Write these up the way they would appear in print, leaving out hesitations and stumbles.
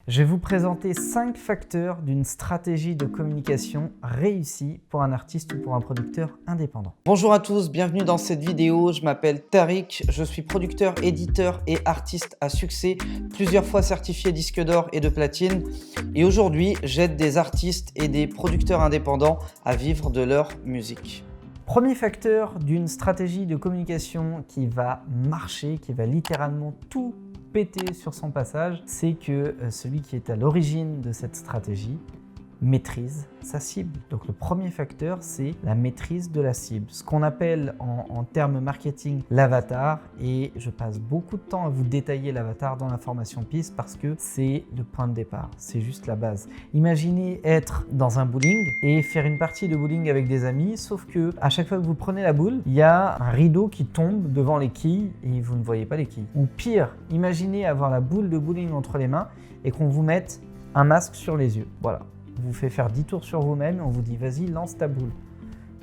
Je vais vous présenter 5 facteurs d'une stratégie de communication réussie pour un artiste ou pour un producteur indépendant. Bonjour à tous, bienvenue dans cette vidéo. Je m'appelle Tariq, je suis producteur, éditeur et artiste à succès, plusieurs fois certifié disque d'or et de platine. Et aujourd'hui, j'aide des artistes et des producteurs indépendants à vivre de leur musique. Premier facteur d'une stratégie de communication qui va marcher, qui va littéralement tout péter sur son passage, c'est que celui qui est à l'origine de cette stratégie maîtrise sa cible. Donc le premier facteur, c'est la maîtrise de la cible. Ce qu'on appelle en termes marketing l'avatar, et je passe beaucoup de temps à vous détailler l'avatar dans la formation piste parce que c'est le point de départ, c'est juste la base. Imaginez être dans un bowling et faire une partie de bowling avec des amis, sauf que à chaque fois que vous prenez la boule, il y a un rideau qui tombe devant les quilles et vous ne voyez pas les quilles. Ou pire, imaginez avoir la boule de bowling entre les mains et qu'on vous mette un masque sur les yeux. Voilà. On vous fait faire 10 tours sur vous-même et on vous dit vas-y, lance ta boule.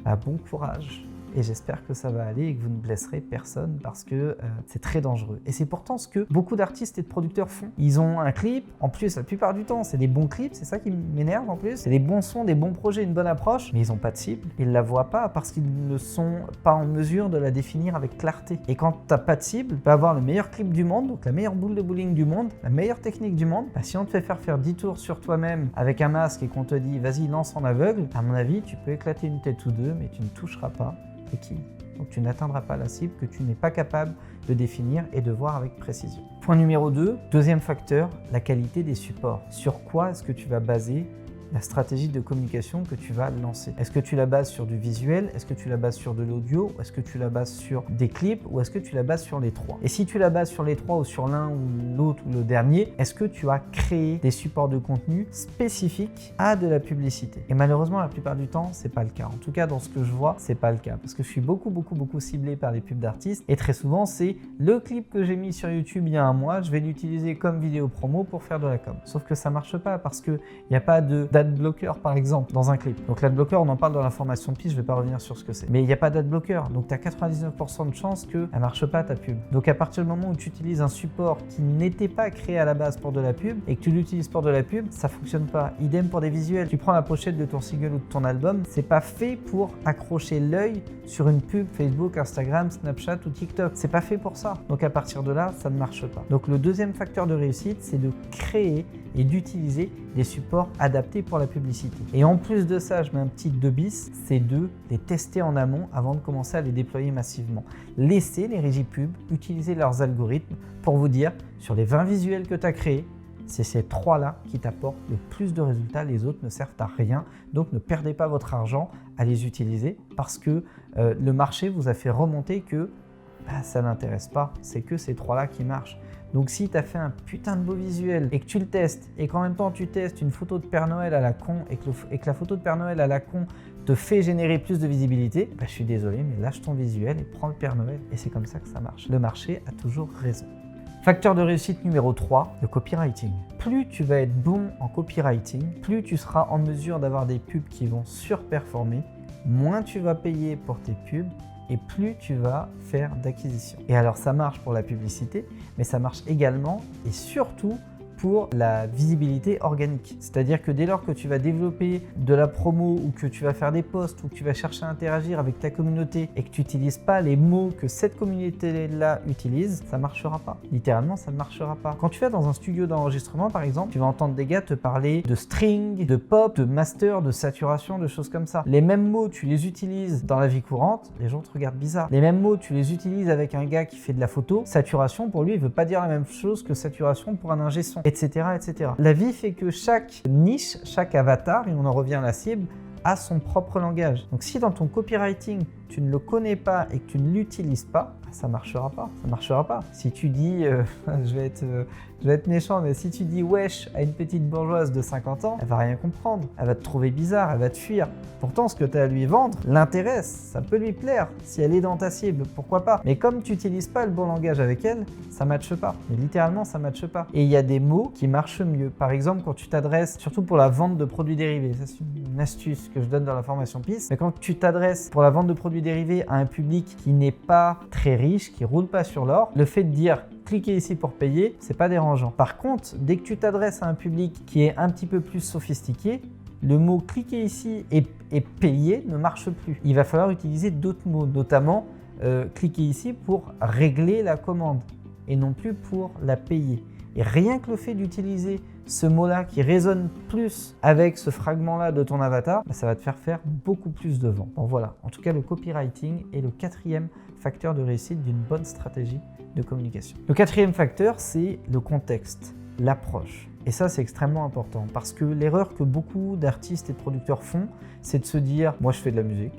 Bah, bon courage et j'espère que ça va aller et que vous ne blesserez personne parce que c'est très dangereux. Et c'est pourtant ce que beaucoup d'artistes et de producteurs font. Ils ont un clip, en plus la plupart du temps c'est des bons clips, c'est ça qui m'énerve en plus. C'est des bons sons, des bons projets, une bonne approche, mais ils n'ont pas de cible. Ils ne la voient pas parce qu'ils ne sont pas en mesure de la définir avec clarté. Et quand tu n'as pas de cible, tu peux avoir le meilleur clip du monde, donc la meilleure boule de bowling du monde, la meilleure technique du monde. Bah, si on te fait faire 10 tours sur toi-même avec un masque et qu'on te dit vas-y lance en aveugle, à mon avis tu peux éclater une tête ou deux mais tu ne toucheras pas les quilles. Donc tu n'atteindras pas la cible que tu n'es pas capable de définir et de voir avec précision. Point numéro 2, deuxième facteur, la qualité des supports. Sur quoi est-ce que tu vas baser la stratégie de communication que tu vas lancer? Est-ce que tu la bases sur du visuel? Est-ce que tu la bases sur de l'audio? Est-ce que tu la bases sur des clips? Ou est-ce que tu la bases sur les trois? Et si tu la bases sur les trois ou sur l'un ou l'autre ou le dernier, est-ce que tu as créé des supports de contenu spécifiques à de la publicité? Et malheureusement, la plupart du temps, c'est pas le cas. En tout cas, dans ce que je vois, c'est pas le cas. Parce que je suis beaucoup ciblé par les pubs d'artistes. Et très souvent, c'est le clip que j'ai mis sur YouTube il y a un mois, je vais l'utiliser comme vidéo promo pour faire de la com. Sauf que ça marche pas parce qu'il n'y a pas d'adblocker par exemple dans un clip. Donc l'adblocker, on en parle dans la formation de piste, je vais pas revenir sur ce que c'est. Mais il n'y a pas d'adblocker, donc tu as 99% de chances qu'elle ne marche pas ta pub. Donc à partir du moment où tu utilises un support qui n'était pas créé à la base pour de la pub et que tu l'utilises pour de la pub, ça fonctionne pas. Idem pour des visuels. Tu prends la pochette de ton single ou de ton album, c'est pas fait pour accrocher l'œil sur une pub Facebook, Instagram, Snapchat ou TikTok. C'est pas fait pour ça. Donc à partir de là, ça ne marche pas. Donc le deuxième facteur de réussite, c'est de créer et d'utiliser des supports adaptés pour la publicité. Et en plus de ça, je mets un petit 2 bis, c'est de les tester en amont avant de commencer à les déployer massivement. Laissez les régies pub utiliser leurs algorithmes pour vous dire, sur les 20 visuels que tu as créés, c'est ces 3-là qui t'apportent le plus de résultats, les autres ne servent à rien. Donc ne perdez pas votre argent à les utiliser parce que le marché vous a fait remonter que ça n'intéresse pas, c'est que ces 3-là qui marchent. Donc si tu as fait un putain de beau visuel et que tu le testes et qu'en même temps tu testes une photo de Père Noël à la con et que la photo de Père Noël à la con te fait générer plus de visibilité, je suis désolé mais lâche ton visuel et prends le Père Noël et c'est comme ça que ça marche. Le marché a toujours raison. Facteur de réussite numéro 3, le copywriting. Plus tu vas être bon en copywriting, plus tu seras en mesure d'avoir des pubs qui vont surperformer, moins tu vas payer pour tes pubs et plus tu vas faire d'acquisition. Et alors ça marche pour la publicité, mais ça marche également et surtout pour la visibilité organique. C'est-à-dire que dès lors que tu vas développer de la promo ou que tu vas faire des posts ou que tu vas chercher à interagir avec ta communauté et que tu n'utilises pas les mots que cette communauté-là utilise, ça ne marchera pas. Littéralement, ça ne marchera pas. Quand tu vas dans un studio d'enregistrement, par exemple, tu vas entendre des gars te parler de string, de pop, de master, de saturation, de choses comme ça. Les mêmes mots, tu les utilises dans la vie courante, les gens te regardent bizarre. Les mêmes mots, tu les utilises avec un gars qui fait de la photo. Saturation, pour lui, il ne veut pas dire la même chose que saturation pour un ingé son. Etc., etc. La vie fait que chaque niche, chaque avatar, et on en revient à la cible, a son propre langage. Donc si dans ton copywriting, tu ne le connais pas et que tu ne l'utilises pas, ça marchera pas. Ça marchera pas. Si tu dis, je vais être méchant, mais si tu dis wesh à une petite bourgeoise de 50 ans, elle va rien comprendre. Elle va te trouver bizarre, elle va te fuir. Pourtant, ce que tu as à lui vendre l'intéresse, ça peut lui plaire. Si elle est dans ta cible, pourquoi pas. Mais comme tu n'utilises pas le bon langage avec elle, ça ne matche pas. Mais littéralement, ça ne matche pas. Et il y a des mots qui marchent mieux. Par exemple, quand tu t'adresses, surtout pour la vente de produits dérivés, ça c'est une astuce que je donne dans la formation PIS, mais quand tu t'adresses pour la vente de produits dérivés à un public qui n'est pas très riche, qui roule pas sur l'or. Le fait de dire cliquez ici pour payer, c'est pas dérangeant. Par contre, dès que tu t'adresses à un public qui est un petit peu plus sophistiqué, le mot cliquez ici et payer ne marche plus. Il va falloir utiliser d'autres mots, notamment cliquez ici pour régler la commande et non plus pour la payer. Et rien que le fait d'utiliser ce mot-là qui résonne plus avec ce fragment-là de ton avatar, ça va te faire beaucoup plus de ventes. Bon voilà, en tout cas le copywriting est le 4e facteur de réussite d'une bonne stratégie de communication. Le 4e facteur, c'est le contexte, l'approche. Et ça, c'est extrêmement important parce que l'erreur que beaucoup d'artistes et de producteurs font, c'est de se dire « moi, je fais de la musique ».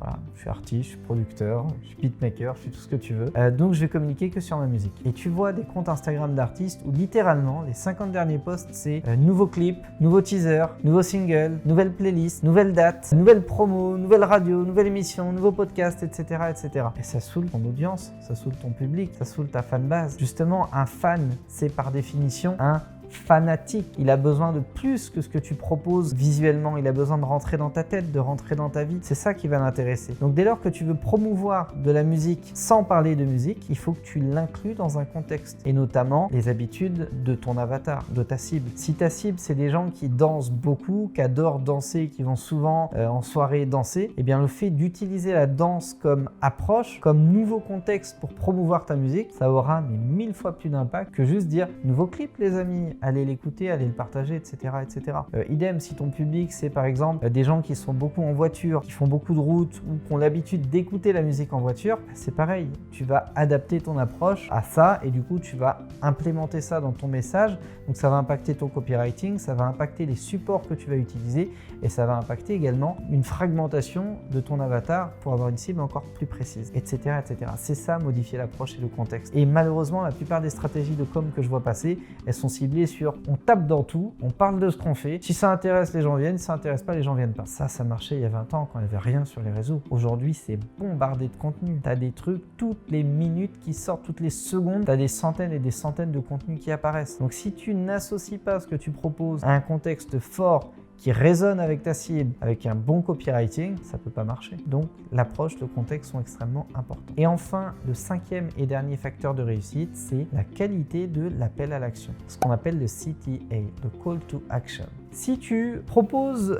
Voilà, je suis artiste, je suis producteur, je suis beatmaker, je suis tout ce que tu veux. Donc, je vais communiquer que sur ma musique. Et tu vois des comptes Instagram d'artistes où littéralement, les 50 derniers posts, c'est nouveau clip, nouveau teaser, nouveau single, nouvelle playlist, nouvelle date, nouvelle promo, nouvelle radio, nouvelle émission, nouveau podcast, etc., etc. Et ça saoule ton audience, ça saoule ton public, ça saoule ta fanbase. Justement, un fan, c'est par définition un fanatique. Il a besoin de plus que ce que tu proposes visuellement. Il a besoin de rentrer dans ta tête, de rentrer dans ta vie. C'est ça qui va l'intéresser. Donc dès lors que tu veux promouvoir de la musique sans parler de musique, il faut que tu l'inclues dans un contexte et notamment les habitudes de ton avatar, de ta cible. Si ta cible, c'est des gens qui dansent beaucoup, qui adorent danser, qui vont souvent en soirée danser, eh bien le fait d'utiliser la danse comme approche, comme nouveau contexte pour promouvoir ta musique, ça aura 1000 fois plus d'impact que juste dire nouveau clip les amis, allez l'écouter, allez le partager, etc. etc. Idem, si ton public, c'est par exemple des gens qui sont beaucoup en voiture, qui font beaucoup de routes ou qui ont l'habitude d'écouter la musique en voiture, c'est pareil. Tu vas adapter ton approche à ça et du coup, tu vas implémenter ça dans ton message. Donc, ça va impacter ton copywriting, ça va impacter les supports que tu vas utiliser et ça va impacter également une fragmentation de ton avatar pour avoir une cible encore plus précise, etc. etc. C'est ça, modifier l'approche et le contexte. Et malheureusement, la plupart des stratégies de com que je vois passer, elles sont ciblées sur on tape dans tout, on parle de ce qu'on fait. Si ça intéresse, les gens viennent. Si ça intéresse pas, les gens viennent pas. Ça marchait il y a 20 ans quand il n'y avait rien sur les réseaux. Aujourd'hui, c'est bombardé de contenu. Tu as des trucs toutes les minutes qui sortent, toutes les secondes. Tu as des centaines et des centaines de contenus qui apparaissent. Donc, si tu n'associes pas ce que tu proposes à un contexte fort qui résonne avec ta cible, avec un bon copywriting, ça ne peut pas marcher. Donc, l'approche, le contexte sont extrêmement importants. Et enfin, le 5e et dernier facteur de réussite, c'est la qualité de l'appel à l'action. Ce qu'on appelle le CTA, le Call to Action. Si tu proposes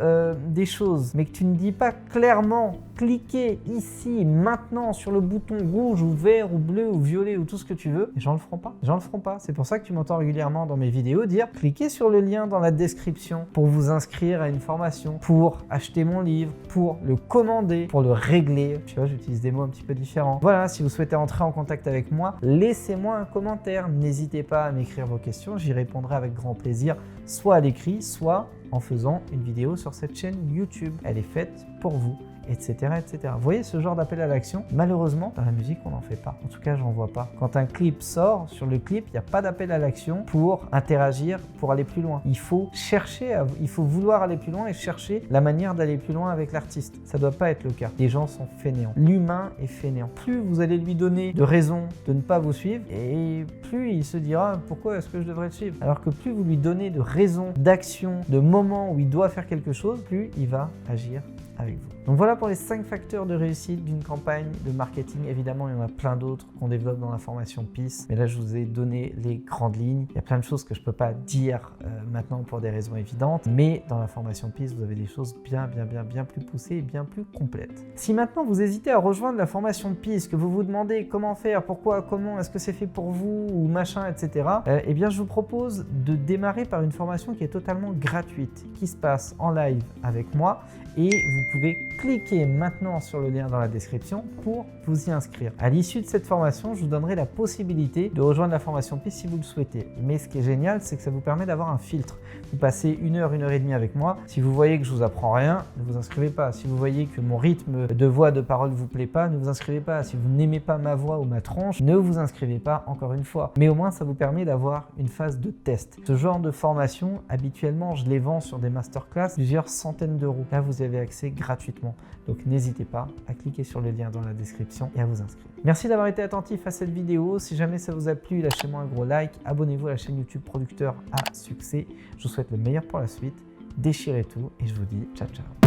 des choses, mais que tu ne dis pas clairement, cliquez ici, maintenant, sur le bouton rouge ou vert ou bleu ou violet ou tout ce que tu veux, les gens ne le feront pas. Les gens ne le feront pas. C'est pour ça que tu m'entends régulièrement dans mes vidéos dire cliquez sur le lien dans la description pour vous inscrire à une formation, pour acheter mon livre, pour le commander, pour le régler. Tu vois, j'utilise des mots un petit peu différents. Voilà, si vous souhaitez entrer en contact avec moi, laissez-moi un commentaire. N'hésitez pas à m'écrire vos questions. J'y répondrai avec grand plaisir, soit à l'écrit, soit en faisant une vidéo sur cette chaîne YouTube. Elle est faite pour vous, etc. etc. Vous voyez ce genre d'appel à l'action? Malheureusement, dans la musique, on n'en fait pas. En tout cas, j'en vois pas. Quand un clip sort, sur le clip, il n'y a pas d'appel à l'action pour interagir, pour aller plus loin. Il faut chercher, il faut vouloir aller plus loin et chercher la manière d'aller plus loin avec l'artiste. Ça ne doit pas être le cas. Les gens sont fainéants. L'humain est fainéant. Plus vous allez lui donner de raisons de ne pas vous suivre, et plus il se dira pourquoi est-ce que je devrais le suivre? Alors que plus vous lui donnez de raisons, d'actions, de moments où il doit faire quelque chose, plus il va agir avec vous. Donc voilà pour les 5 facteurs de réussite d'une campagne de marketing. Évidemment, il y en a plein d'autres qu'on développe dans la formation PIS. Mais là, je vous ai donné les grandes lignes. Il y a plein de choses que je ne peux pas dire maintenant pour des raisons évidentes. Mais dans la formation PIS, vous avez des choses bien plus poussées et bien plus complètes. Si maintenant vous hésitez à rejoindre la formation PIS, que vous vous demandez comment faire, pourquoi, comment, est-ce que c'est fait pour vous ou machin, etc. Eh bien, je vous propose de démarrer par une formation qui est totalement gratuite, qui se passe en live avec moi. Et vous pouvez cliquer maintenant sur le lien dans la description pour vous y inscrire. À l'issue de cette formation, je vous donnerai la possibilité de rejoindre la formation PIS si vous le souhaitez. Mais ce qui est génial, c'est que ça vous permet d'avoir un filtre. Vous passez 1 heure, 1 heure et demie avec moi. Si vous voyez que je vous apprends rien, ne vous inscrivez pas. Si vous voyez que mon rythme de voix, de parole ne vous plaît pas, ne vous inscrivez pas. Si vous n'aimez pas ma voix ou ma tronche, ne vous inscrivez pas encore une fois. Mais au moins, ça vous permet d'avoir une phase de test. Ce genre de formation, habituellement, je les vends sur des masterclass, plusieurs centaines d'euros. Là, vous y avez accès gratuitement. Donc n'hésitez pas à cliquer sur le lien dans la description et à vous inscrire. Merci d'avoir été attentif à cette vidéo. Si jamais ça vous a plu, lâchez-moi un gros like. Abonnez-vous à la chaîne YouTube Producteur à Succès. Je vous souhaite le meilleur pour la suite. Déchirez tout et je vous dis ciao ciao.